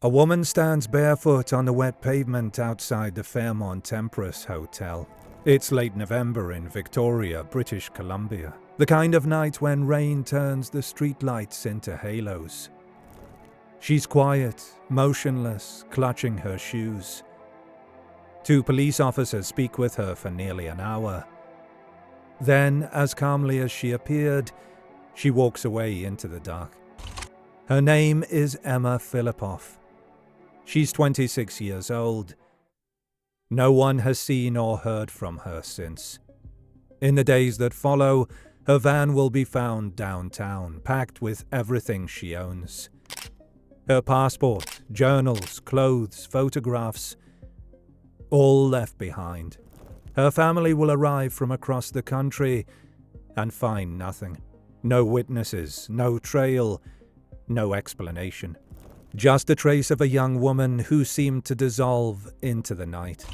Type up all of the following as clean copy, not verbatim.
A woman stands barefoot on the wet pavement outside the Fairmont Empress Hotel. It's late November in Victoria, British Columbia. The kind of night when rain turns the streetlights into halos. She's quiet, motionless, clutching her shoes. 2 police officers speak with her for nearly an hour. Then, as calmly as she appeared, she walks away into the dark. Her name is Emma Fillipoff. She's 26 years old. No one has seen or heard from her since. In the days that follow, her van will be found downtown, packed with everything she owns. Her passport, journals, clothes, photographs, all left behind. Her family will arrive from across the country and find nothing. No witnesses, no trail, no explanation. Just a trace of a young woman who seemed to dissolve into the night.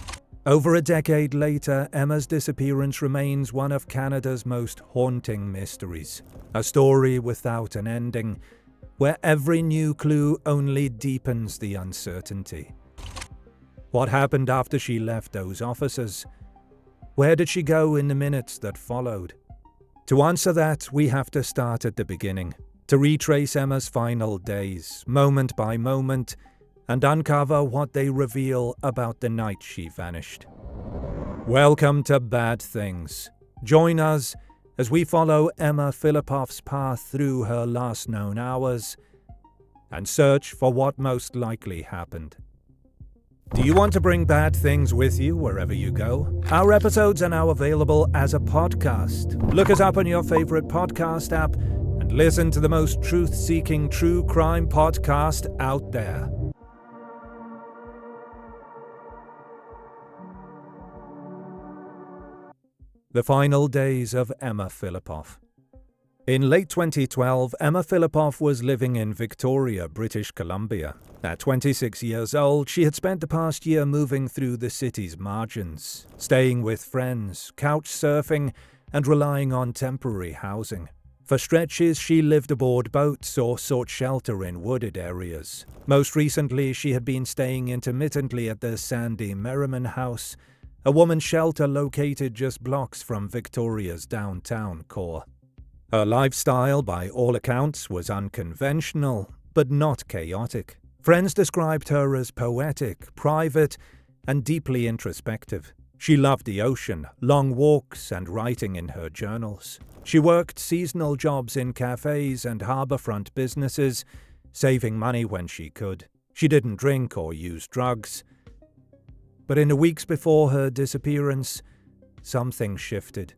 Over a decade later, Emma's disappearance remains one of Canada's most haunting mysteries. A story without an ending, where every new clue only deepens the uncertainty. What happened after she left those officers? Where did she go in the minutes that followed? To answer that, we have to start at the beginning, to retrace Emma's final days, moment by moment, and uncover what they reveal about the night she vanished. Welcome to Bad Things. Join us as we follow Emma Fillipoff's path through her last known hours and search for what most likely happened. Do you want to bring bad things with you wherever you go? Our episodes are now available as a podcast. Look us up on your favorite podcast app and listen to the most truth-seeking true crime podcast out there. The final days of Emma Fillipoff. In late 2012, Emma Fillipoff was living in Victoria, British Columbia. At 26 years old, she had spent the past year moving through the city's margins, staying with friends, couch surfing, and relying on temporary housing. For stretches, she lived aboard boats or sought shelter in wooded areas. Most recently, she had been staying intermittently at the Sandy Merriman House, a woman's shelter located just blocks from Victoria's downtown core. Her lifestyle, by all accounts, was unconventional, but not chaotic. Friends described her as poetic, private, and deeply introspective. She loved the ocean, long walks, and writing in her journals. She worked seasonal jobs in cafes and harbourfront businesses, saving money when she could. She didn't drink or use drugs. But in the weeks before her disappearance, something shifted.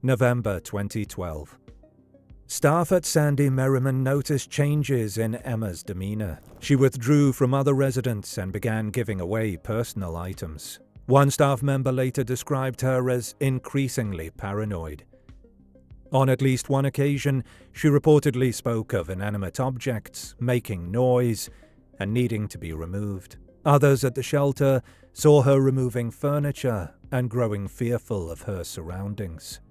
November 2012. Staff at Sandy Merriman noticed changes in Emma's demeanour. She withdrew from other residents and began giving away personal items. One staff member later described her as increasingly paranoid. On at least one occasion, she reportedly spoke of inanimate objects, making noise, and needing to be removed. Others at the shelter saw her removing furniture and growing fearful of her surroundings.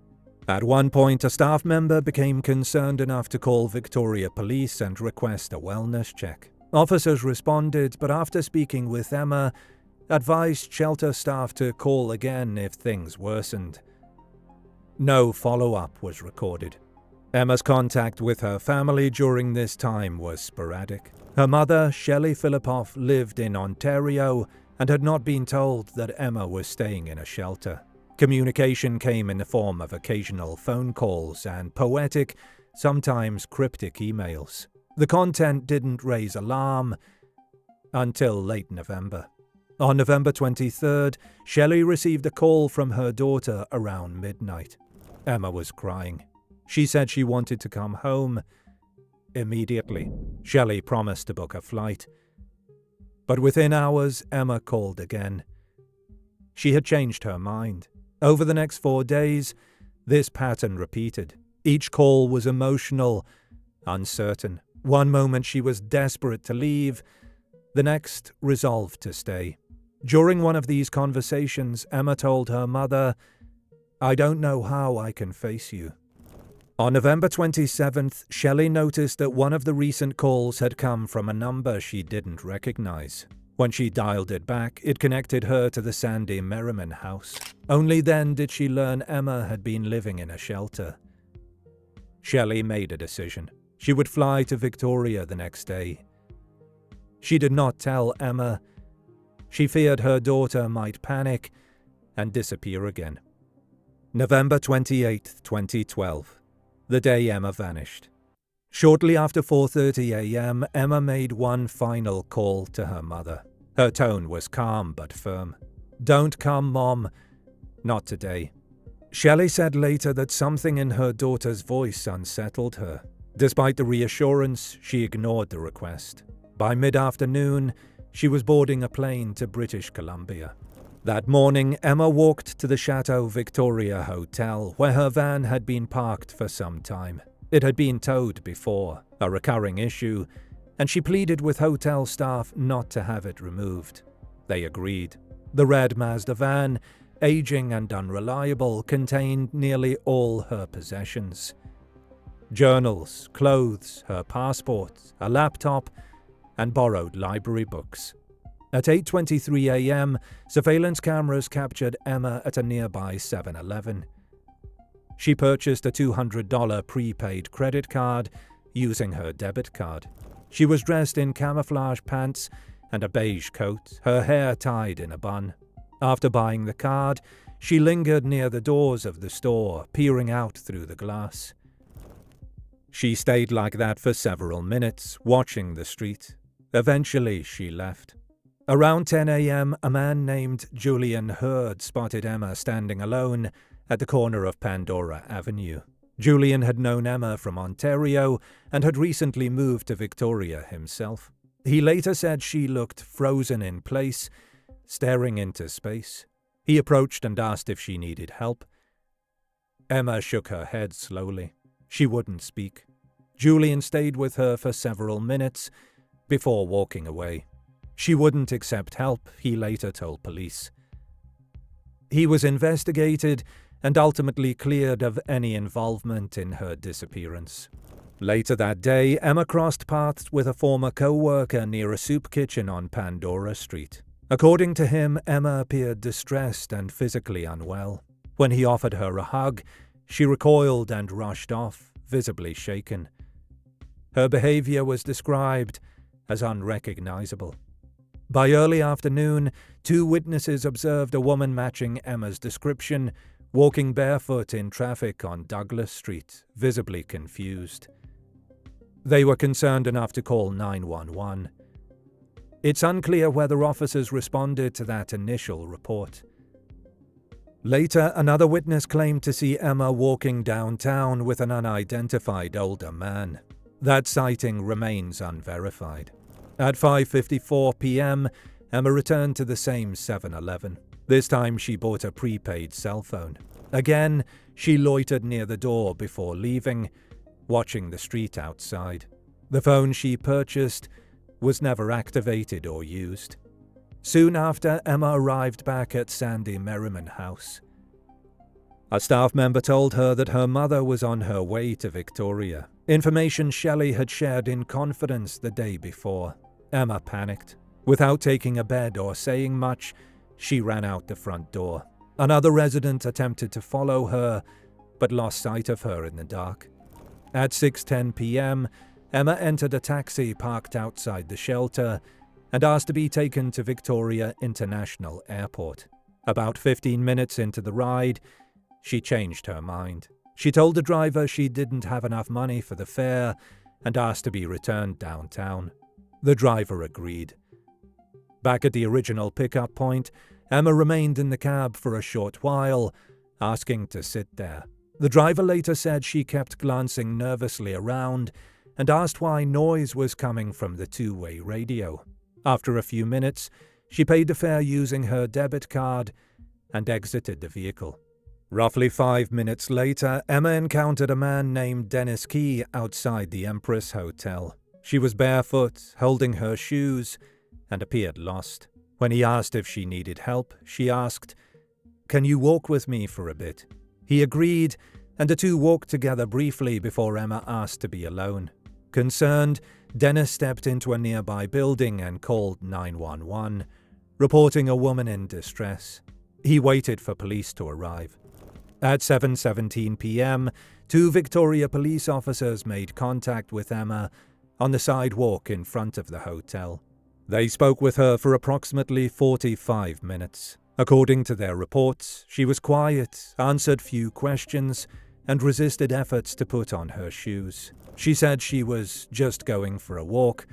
At one point, a staff member became concerned enough to call Victoria Police and request a wellness check. Officers responded, but after speaking with Emma, advised shelter staff to call again if things worsened. No follow-up was recorded. Emma's contact with her family during this time was sporadic. Her mother, Shelley Fillipoff, lived in Ontario and had not been told that Emma was staying in a shelter. Communication came in the form of occasional phone calls and poetic, sometimes cryptic emails. The content didn't raise alarm until late November. On November 23rd, Shelley received a call from her daughter around midnight. Emma was crying. She said she wanted to come home immediately. Shelley promised to book a flight. But within hours, Emma called again. She had changed her mind. Over the next 4 days, this pattern repeated. Each call was emotional, uncertain. One moment she was desperate to leave, the next resolved to stay. During one of these conversations, Emma told her mother, "I don't know how I can face you." On November 27th, Shelley noticed that one of the recent calls had come from a number she didn't recognize. When she dialed it back, it connected her to the Sandy Merriman house. Only then did she learn Emma had been living in a shelter. Shelley made a decision. She would fly to Victoria the next day. She did not tell Emma. She feared her daughter might panic and disappear again. November 28, 2012. The day Emma vanished. Shortly after 4:30 a.m., Emma made one final call to her mother. Her tone was calm but firm. "Don't come, Mom. Not today." Shelley said later that something in her daughter's voice unsettled her. Despite the reassurance, she ignored the request. By mid-afternoon, she was boarding a plane to British Columbia. That morning, Emma walked to the Chateau Victoria Hotel, where her van had been parked for some time. It had been towed before, a recurring issue, and she pleaded with hotel staff not to have it removed. They agreed. The red Mazda van, aging and unreliable, contained nearly all her possessions. Journals, clothes, her passport, a laptop, and borrowed library books. At 8:23 a.m., surveillance cameras captured Emma at a nearby 7-Eleven. She purchased a $200 prepaid credit card using her debit card. She was dressed in camouflage pants and a beige coat, her hair tied in a bun. After buying the card, she lingered near the doors of the store, peering out through the glass. She stayed like that for several minutes, watching the street. Eventually, she left. Around 10 a.m., a man named Julian Hurd spotted Emma standing alone at the corner of Pandora Avenue. Julian had known Emma from Ontario and had recently moved to Victoria himself. He later said she looked frozen in place, staring into space. He approached and asked if she needed help. Emma shook her head slowly. She wouldn't speak. Julian stayed with her for several minutes before walking away. She wouldn't accept help, he later told police. He was investigated and ultimately cleared of any involvement in her disappearance. Later that day, Emma crossed paths with a former co-worker near a soup kitchen on Pandora Street. According to him, Emma appeared distressed and physically unwell. When he offered her a hug, she recoiled and rushed off, visibly shaken. Her behavior was described as unrecognizable. By early afternoon, 2 witnesses observed a woman matching Emma's description, walking barefoot in traffic on Douglas Street, visibly confused. They were concerned enough to call 911. It's unclear whether officers responded to that initial report. Later, another witness claimed to see Emma walking downtown with an unidentified older man. That sighting remains unverified. At 5:54 p.m., Emma returned to the same 7-Eleven. This time she bought a prepaid cell phone. Again, she loitered near the door before leaving, watching the street outside. The phone she purchased was never activated or used. Soon after, Emma arrived back at Sandy Merriman house. A staff member told her that her mother was on her way to Victoria, information Shelley had shared in confidence the day before. Emma panicked. Without taking a bed or saying much, she ran out the front door. Another resident attempted to follow her, but lost sight of her in the dark. At 6:10 p.m., Emma entered a taxi parked outside the shelter and asked to be taken to Victoria International Airport. About 15 minutes into the ride, she changed her mind. She told the driver she didn't have enough money for the fare and asked to be returned downtown. The driver agreed. Back at the original pickup point, Emma remained in the cab for a short while, asking to sit there. The driver later said she kept glancing nervously around and asked why noise was coming from the 2-way radio. After a few minutes, she paid the fare using her debit card and exited the vehicle. Roughly 5 minutes later, Emma encountered a man named Dennis Key outside the Empress Hotel. She was barefoot, holding her shoes, and appeared lost. When he asked if she needed help, she asked, "Can you walk with me for a bit?" He agreed and the two walked together briefly before Emma asked to be alone. Concerned, Dennis stepped into a nearby building and called 911, reporting a woman in distress. He waited for police to arrive. At 7:17 p.m., two Victoria police officers made contact with Emma on the sidewalk in front of the hotel. They spoke with her for approximately 45 minutes. According to their reports, she was quiet, answered few questions, and resisted efforts to put on her shoes. She said she was just going for a walk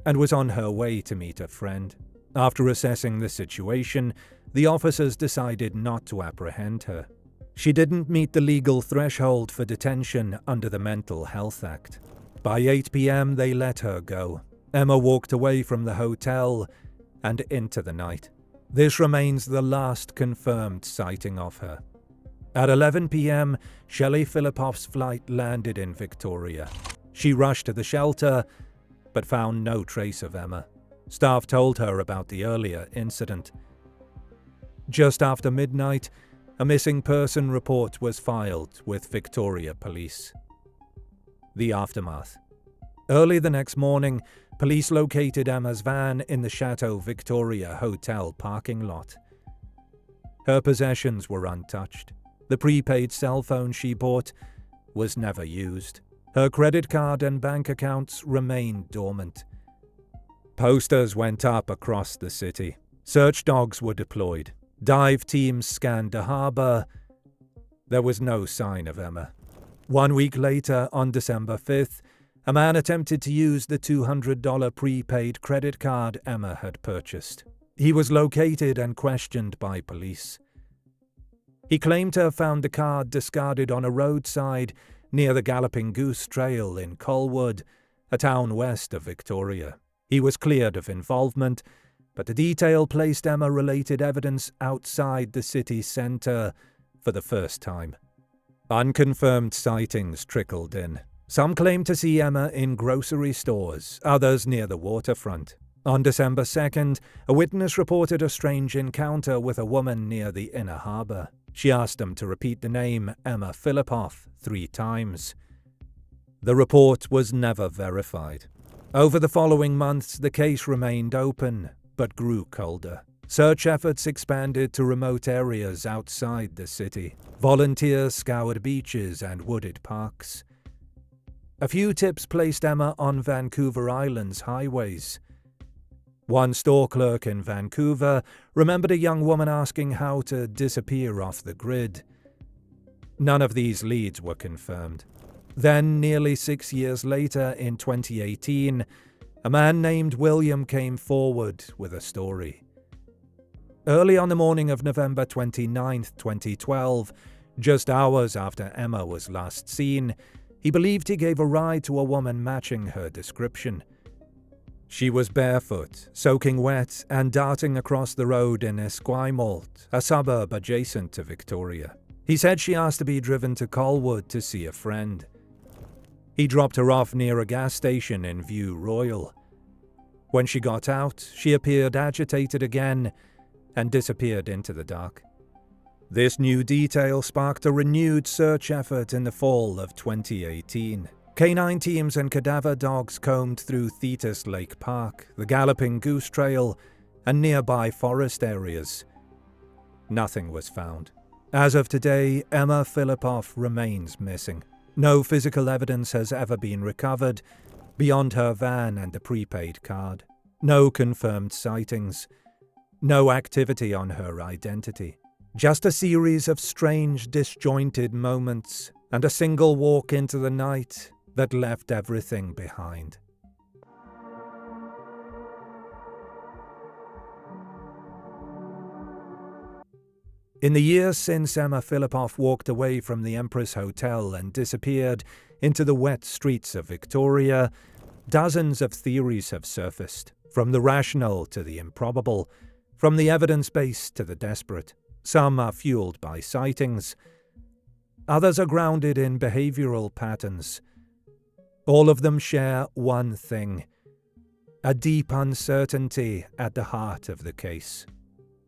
and was on her way to meet a friend. After assessing the situation, the officers decided not to apprehend her. She didn't meet the legal threshold for detention under the Mental Health Act. By 8 p.m. they let her go. Emma walked away from the hotel and into the night. This remains the last confirmed sighting of her. At 11 p.m., Shelley Fillipoff's flight landed in Victoria. She rushed to the shelter, but found no trace of Emma. Staff told her about the earlier incident. Just after midnight, a missing person report was filed with Victoria Police. The aftermath. Early the next morning, police located Emma's van in the Chateau Victoria Hotel parking lot. Her possessions were untouched. The prepaid cell phone she bought was never used. Her credit card and bank accounts remained dormant. Posters went up across the city. Search dogs were deployed. Dive teams scanned the harbour. There was no sign of Emma. 1 week later, on December 5th, a man attempted to use the $200 prepaid credit card Emma had purchased. He was located and questioned by police. He claimed to have found the card discarded on a roadside near the Galloping Goose Trail in Colwood, a town west of Victoria. He was cleared of involvement, but the detail placed Emma-related evidence outside the city centre for the first time. Unconfirmed sightings trickled in. Some claimed to see Emma in grocery stores, others near the waterfront. On December 2nd, a witness reported a strange encounter with a woman near the inner harbour. She asked them to repeat the name Emma Fillipoff 3 times. The report was never verified. Over the following months, the case remained open, but grew colder. Search efforts expanded to remote areas outside the city. Volunteers scoured beaches and wooded parks. A few tips placed Emma on Vancouver Island's highways. One store clerk in Vancouver remembered a young woman asking how to disappear off the grid. None of these leads were confirmed. Then, nearly 6 years later, in 2018, a man named William came forward with a story. Early on the morning of November 29, 2012, just hours after Emma was last seen, he believed he gave a ride to a woman matching her description. She was barefoot, soaking wet, and darting across the road in Esquimalt, a suburb adjacent to Victoria. He said she asked to be driven to Colwood to see a friend. He dropped her off near a gas station in View Royal. When she got out, she appeared agitated again and disappeared into the dark. This new detail sparked a renewed search effort in the fall of 2018. Canine teams and cadaver dogs combed through Thetis Lake Park, the Galloping Goose Trail, and nearby forest areas. Nothing was found. As of today, Emma Fillipoff remains missing. No physical evidence has ever been recovered beyond her van and the prepaid card. No confirmed sightings. No activity on her identity. Just a series of strange, disjointed moments and a single walk into the night that left everything behind. In the years since Emma Fillipoff walked away from the Empress Hotel and disappeared into the wet streets of Victoria, dozens of theories have surfaced, from the rational to the improbable, from the evidence-based to the desperate. Some are fueled by sightings. Others are grounded in behavioral patterns. All of them share one thing: a deep uncertainty at the heart of the case.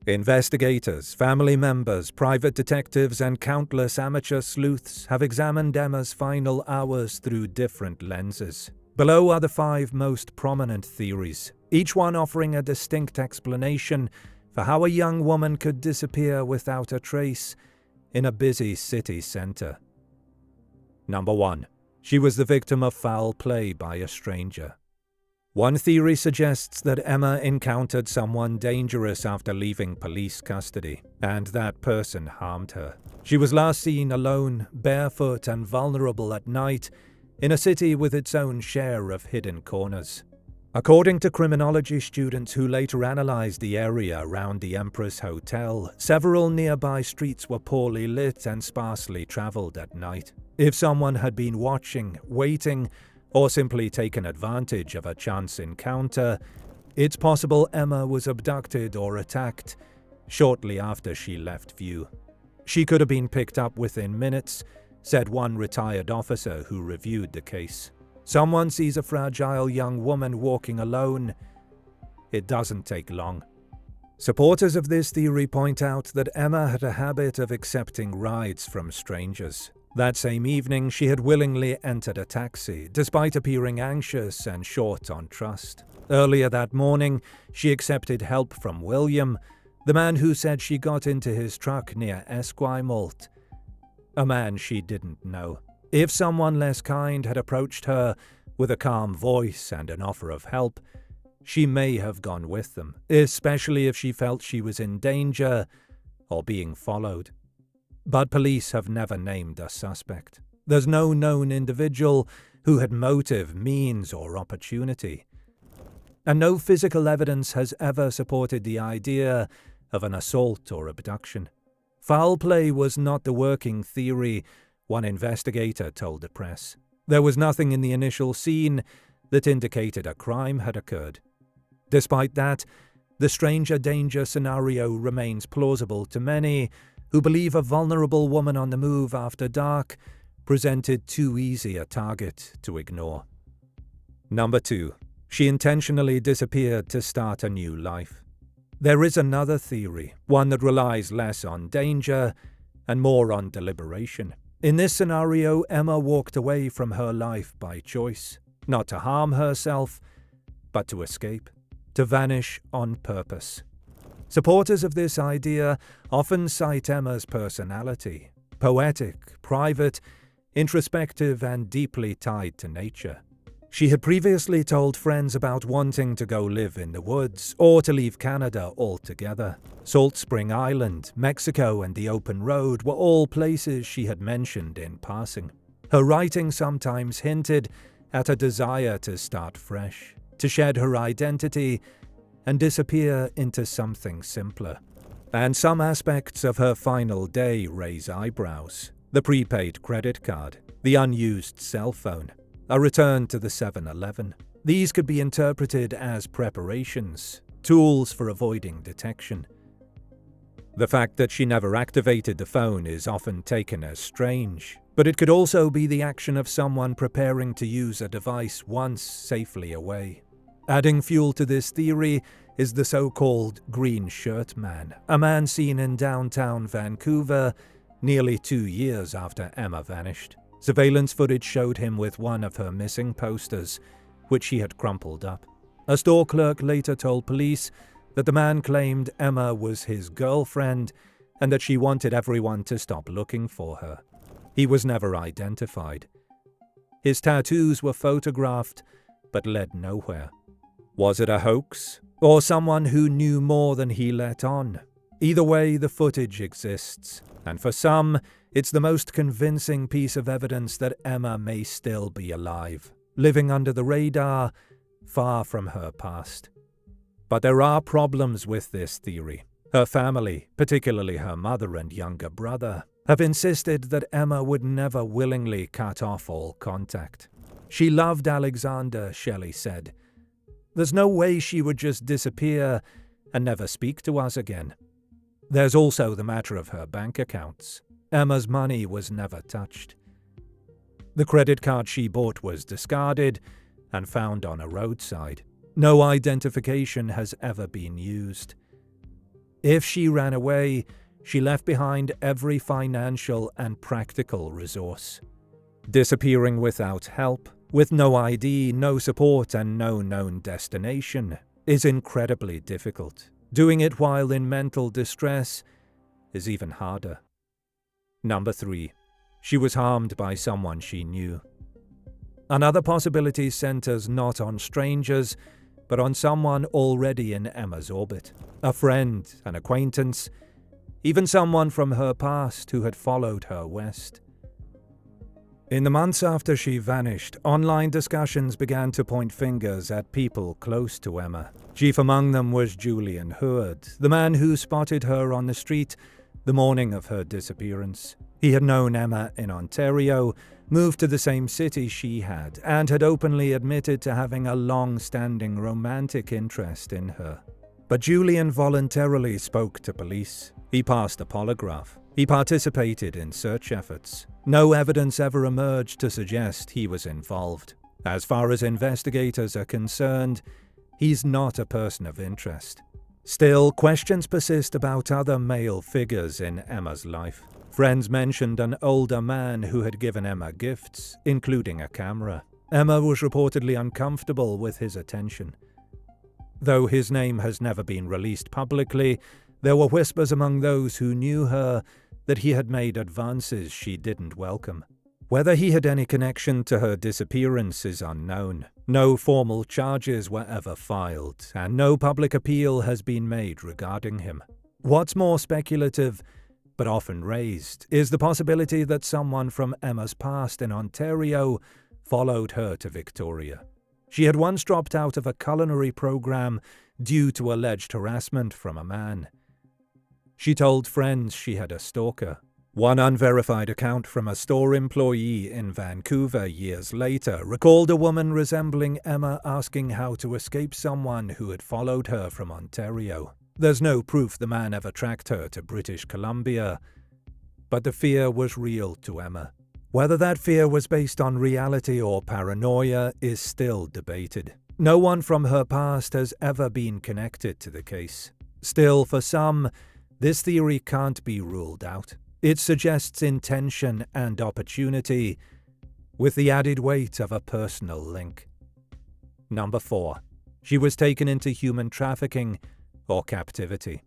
Investigators, family members, private detectives, and countless amateur sleuths have examined Emma's final hours through different lenses. Below are the 5 most prominent theories, each one offering a distinct explanation for how a young woman could disappear without a trace in a busy city center. Number 1. She was the victim of foul play by a stranger. One theory suggests that Emma encountered someone dangerous after leaving police custody, and that person harmed her. She was last seen alone, barefoot, and vulnerable at night in a city with its own share of hidden corners. According to criminology students who later analyzed the area around the Empress Hotel, several nearby streets were poorly lit and sparsely traveled at night. If someone had been watching, waiting, or simply taken advantage of a chance encounter, it's possible Emma was abducted or attacked shortly after she left view. She could have been picked up within minutes, said one retired officer who reviewed the case. Someone sees a fragile young woman walking alone. It doesn't take long. Supporters of this theory point out that Emma had a habit of accepting rides from strangers. That same evening, she had willingly entered a taxi, despite appearing anxious and short on trust. Earlier that morning, she accepted help from William, the man who said she got into his truck near Esquimalt, a man she didn't know. If someone less kind had approached her with a calm voice and an offer of help, she may have gone with them, especially if she felt she was in danger or being followed. But police have never named a suspect. There's no known individual who had motive, means, or opportunity. And no physical evidence has ever supported the idea of an assault or abduction. Foul play was not the working theory, one investigator told the press. There was nothing in the initial scene that indicated a crime had occurred. Despite that, the stranger danger scenario remains plausible to many who believe a vulnerable woman on the move after dark presented too easy a target to ignore. Number 2. She intentionally disappeared to start a new life. There is another theory, one that relies less on danger and more on deliberation. In this scenario, Emma walked away from her life by choice, not to harm herself, but to escape, to vanish on purpose. Supporters of this idea often cite Emma's personality, poetic, private, introspective, and deeply tied to nature. She had previously told friends about wanting to go live in the woods or to leave Canada altogether. Salt Spring Island, Mexico, and the open road were all places she had mentioned in passing. Her writing sometimes hinted at a desire to start fresh, to shed her identity and disappear into something simpler. And some aspects of her final day raise eyebrows. The prepaid credit card, the unused cell phone, a return to the 7-Eleven. These could be interpreted as preparations, tools for avoiding detection. The fact that she never activated the phone is often taken as strange, but it could also be the action of someone preparing to use a device once safely away. Adding fuel to this theory is the so-called Green Shirt Man, a man seen in downtown Vancouver nearly 2 years after Emma vanished. Surveillance footage showed him with one of her missing posters, which he had crumpled up. A store clerk later told police that the man claimed Emma was his girlfriend and that she wanted everyone to stop looking for her. He was never identified. His tattoos were photographed, but led nowhere. Was it a hoax, or someone who knew more than he let on? Either way, the footage exists, and for some, it's the most convincing piece of evidence that Emma may still be alive, living under the radar, far from her past. But there are problems with this theory. Her family, particularly her mother and younger brother, have insisted that Emma would never willingly cut off all contact. She loved Alexander, Shelley said. There's no way she would just disappear and never speak to us again. There's also the matter of her bank accounts. Emma's money was never touched. The credit card she bought was discarded and found on a roadside. No identification has ever been used. If she ran away, she left behind every financial and practical resource. Disappearing without help, with no ID, no support, and no known destination, is incredibly difficult. Doing it while in mental distress is even harder. Number 3. She was harmed by someone she knew. Another possibility centers not on strangers, but on someone already in Emma's orbit. A friend, an acquaintance, even someone from her past who had followed her west. In the months after she vanished, online discussions began to point fingers at people close to Emma. Chief among them was Julian Hurd, the man who spotted her on the street the morning of her disappearance. He had known Emma in Ontario, moved to the same city she had, and had openly admitted to having a long-standing romantic interest in her. But Julian voluntarily spoke to police. He passed a polygraph. He participated in search efforts. No evidence ever emerged to suggest he was involved. As far as investigators are concerned, he's not a person of interest. Still, questions persist about other male figures in Emma's life. Friends mentioned an older man who had given Emma gifts, including a camera. Emma was reportedly uncomfortable with his attention. Though his name has never been released publicly, there were whispers among those who knew her that he had made advances she didn't welcome. Whether he had any connection to her disappearance is unknown. No formal charges were ever filed, and no public appeal has been made regarding him. What's more speculative, but often raised, is the possibility that someone from Emma's past in Ontario followed her to Victoria. She had once dropped out of a culinary program due to alleged harassment from a man. She told friends she had a stalker. One unverified account from a store employee in Vancouver years later recalled a woman resembling Emma asking how to escape someone who had followed her from Ontario. There's no proof the man ever tracked her to British Columbia, but the fear was real to Emma. Whether that fear was based on reality or paranoia is still debated. No one from her past has ever been connected to the case. Still, for some, this theory can't be ruled out. It suggests intention and opportunity, with the added weight of a personal link. Number 4. She was taken into human trafficking or captivity.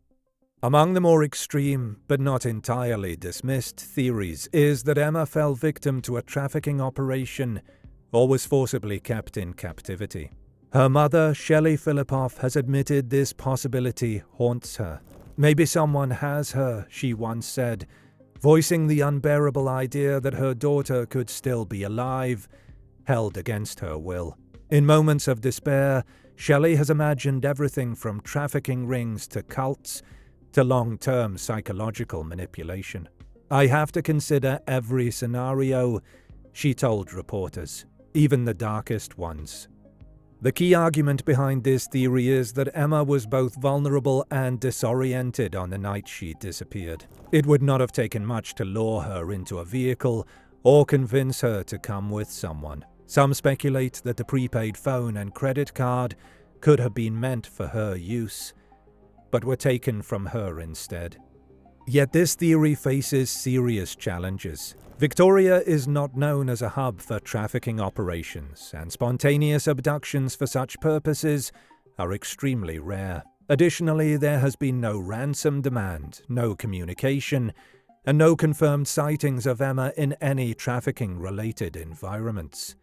Among the more extreme, but not entirely dismissed, theories is that Emma fell victim to a trafficking operation or was forcibly kept in captivity. Her mother, Shelley Fillipoff, has admitted this possibility haunts her. Maybe someone has her, she once said, voicing the unbearable idea that her daughter could still be alive, held against her will. In moments of despair, Shelley has imagined everything from trafficking rings to cults to long-term psychological manipulation. "I have to consider every scenario," she told reporters, even the darkest ones. The key argument behind this theory is that Emma was both vulnerable and disoriented on the night she disappeared. It would not have taken much to lure her into a vehicle or convince her to come with someone. Some speculate that the prepaid phone and credit card could have been meant for her use, but were taken from her instead. Yet this theory faces serious challenges. Victoria is not known as a hub for trafficking operations, and spontaneous abductions for such purposes are extremely rare. Additionally, there has been no ransom demand, no communication, and no confirmed sightings of Emma in any trafficking-related environments.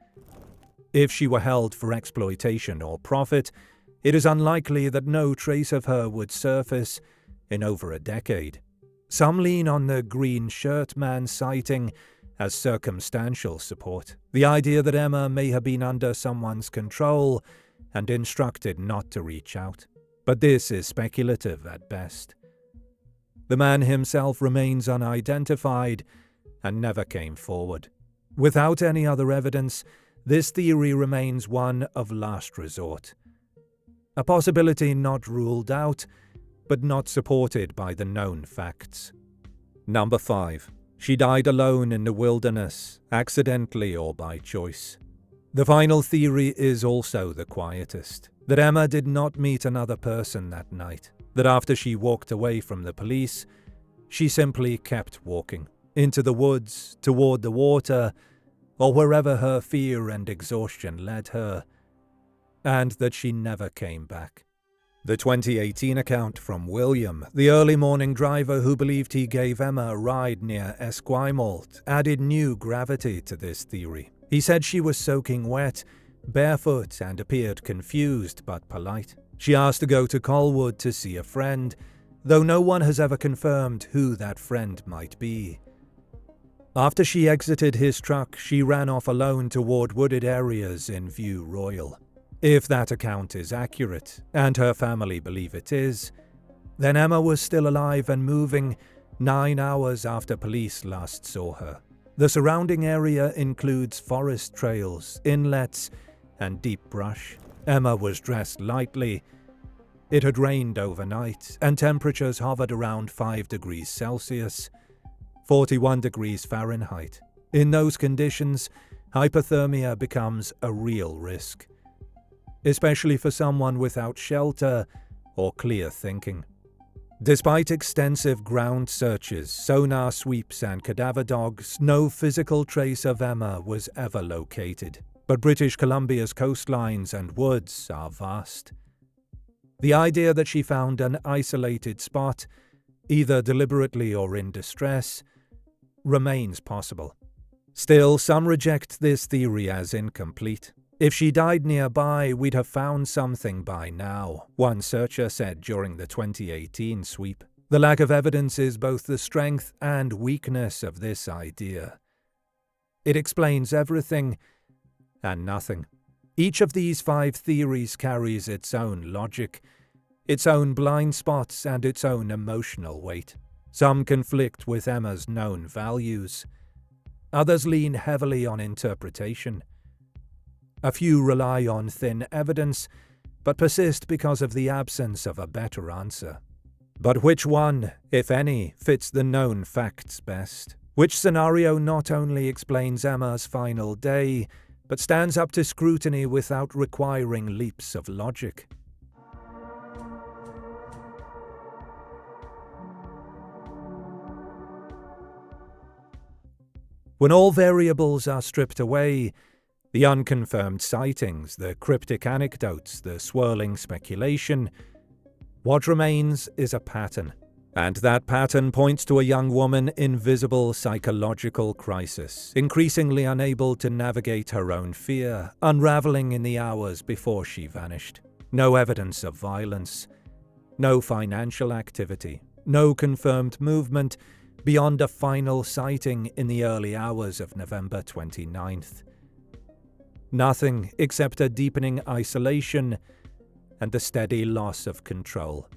If she were held for exploitation or profit, it is unlikely that no trace of her would surface in over a decade. Some lean on the green shirt man sighting as circumstantial support, the idea that Emma may have been under someone's control and instructed not to reach out. But this is speculative at best. The man himself remains unidentified and never came forward. Without any other evidence, this theory remains one of last resort. A possibility not ruled out, but not supported by the known facts. Number 5. She died alone in the wilderness, accidentally or by choice. The final theory is also the quietest, that Emma did not meet another person that night. that after she walked away from the police, she simply kept walking, into the woods, toward the water, or wherever her fear and exhaustion led her, and that she never came back. The 2018 account from William, the early morning driver who believed he gave Emma a ride near Esquimalt, added new gravity to this theory. He said she was soaking wet, barefoot, and appeared confused but polite. She asked to go to Colwood to see a friend, though no one has ever confirmed who that friend might be. After she exited his truck, she ran off alone toward wooded areas in View Royal. If that account is accurate, and her family believe it is, then Emma was still alive and moving 9 hours after police last saw her. The surrounding area includes forest trails, inlets, and deep brush. Emma was dressed lightly. It had rained overnight, and temperatures hovered around 5 degrees Celsius, 41 degrees Fahrenheit. In those conditions, hypothermia becomes a real risk, especially for someone without shelter or clear thinking. Despite extensive ground searches, sonar sweeps, and cadaver dogs, no physical trace of Emma was ever located. But British Columbia's coastlines and woods are vast. The idea that she found an isolated spot, either deliberately or in distress, remains possible. Still, some reject this theory as incomplete. If she died nearby, we'd have found something by now, one searcher said during the 2018 sweep. The lack of evidence is both the strength and weakness of this idea. It explains everything and nothing. Each of these 5 theories carries its own logic, its own blind spots, and its own emotional weight. Some conflict with Emma's known values. Others lean heavily on interpretation. A few rely on thin evidence, but persist because of the absence of a better answer. But which one, if any, fits the known facts best? Which scenario not only explains Emma's final day, but stands up to scrutiny without requiring leaps of logic? When all variables are stripped away, the unconfirmed sightings, the cryptic anecdotes, the swirling speculation, what remains is a pattern. And that pattern points to a young woman in visible psychological crisis, increasingly unable to navigate her own fear, unraveling in the hours before she vanished. No evidence of violence, no financial activity, no confirmed movement beyond a final sighting in the early hours of November 29th. Nothing except a deepening isolation and a steady loss of control.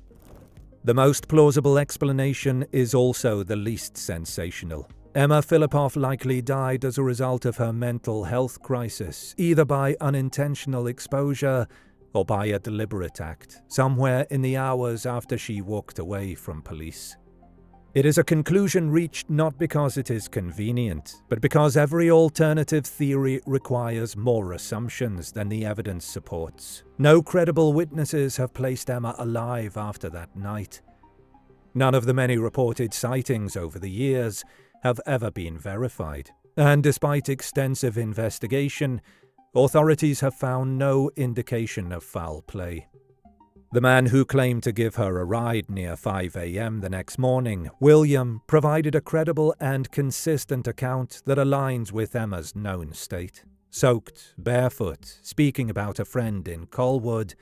The most plausible explanation is also the least sensational. Emma Fillipoff likely died as a result of her mental health crisis, either by unintentional exposure or by a deliberate act, somewhere in the hours after she walked away from police. It is a conclusion reached not because it is convenient, but because every alternative theory requires more assumptions than the evidence supports. No credible witnesses have placed Emma alive after that night. None of the many reported sightings over the years have ever been verified, and despite extensive investigation, authorities have found no indication of foul play. The man who claimed to give her a ride near 5 a.m. the next morning, William, provided a credible and consistent account that aligns with Emma's known state. Soaked, barefoot, speaking about a friend in Colwood,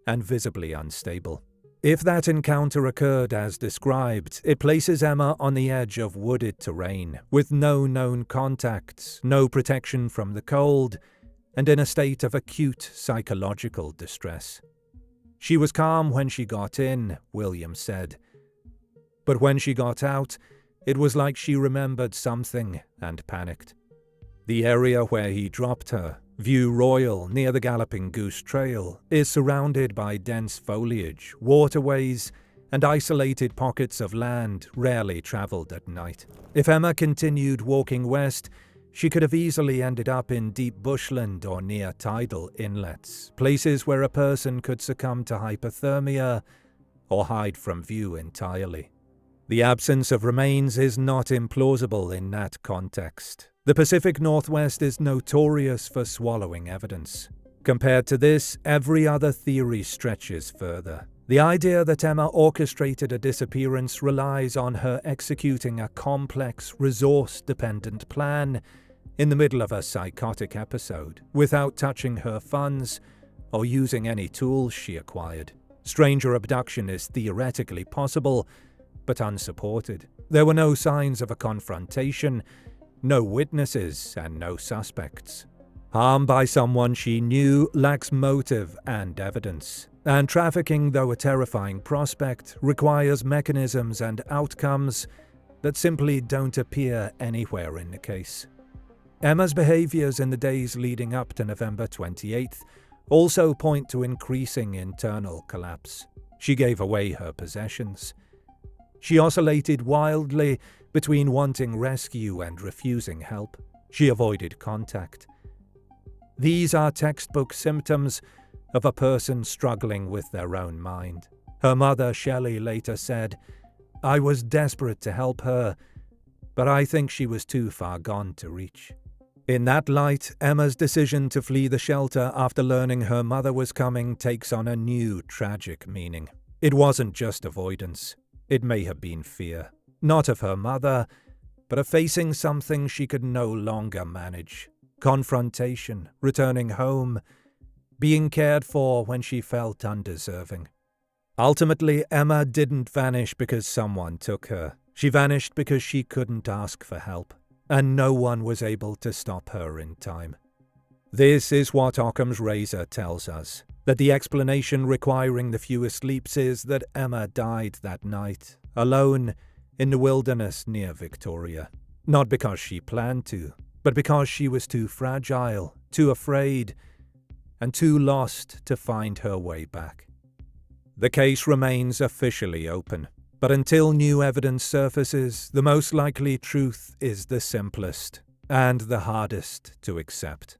and visibly unstable. If that encounter occurred as described, it places Emma on the edge of wooded terrain, with no known contacts, no protection from the cold, and in a state of acute psychological distress. She was calm when she got in, William said. But when she got out, it was like she remembered something and panicked. The area where he dropped her, View Royal near the Galloping Goose Trail, is surrounded by dense foliage, waterways, and isolated pockets of land rarely travelled at night. If Emma continued walking west, she could have easily ended up in deep bushland or near tidal inlets, places where a person could succumb to hypothermia or hide from view entirely. The absence of remains is not implausible in that context. The Pacific Northwest is notorious for swallowing evidence. Compared to this, every other theory stretches further. The idea that Emma orchestrated a disappearance relies on her executing a complex, resource-dependent plan in the middle of a psychotic episode, without touching her funds or using any tools she acquired. Stranger abduction is theoretically possible, but unsupported. There were no signs of a confrontation, no witnesses, and no suspects. Harm by someone she knew lacks motive and evidence, and trafficking, though a terrifying prospect, requires mechanisms and outcomes that simply don't appear anywhere in the case. Emma's behaviors in the days leading up to November 28th also point to increasing internal collapse. She gave away her possessions. She oscillated wildly between wanting rescue and refusing help. She avoided contact. These are textbook symptoms of a person struggling with their own mind. Her mother, Shelley, later said, "I was desperate to help her, but I think she was too far gone to reach." In that light, Emma's decision to flee the shelter after learning her mother was coming takes on a new, tragic meaning. It wasn't just avoidance. It may have been fear. Not of her mother, but of facing something she could no longer manage. Confrontation, returning home, being cared for when she felt undeserving. Ultimately, Emma didn't vanish because someone took her. She vanished because she couldn't ask for help, and no one was able to stop her in time. This is what Occam's razor tells us, that the explanation requiring the fewest leaps is that Emma died that night, alone, in the wilderness near Victoria. Not because she planned to, but because she was too fragile, too afraid, and too lost to find her way back. The case remains officially open, but until new evidence surfaces, the most likely truth is the simplest and the hardest to accept.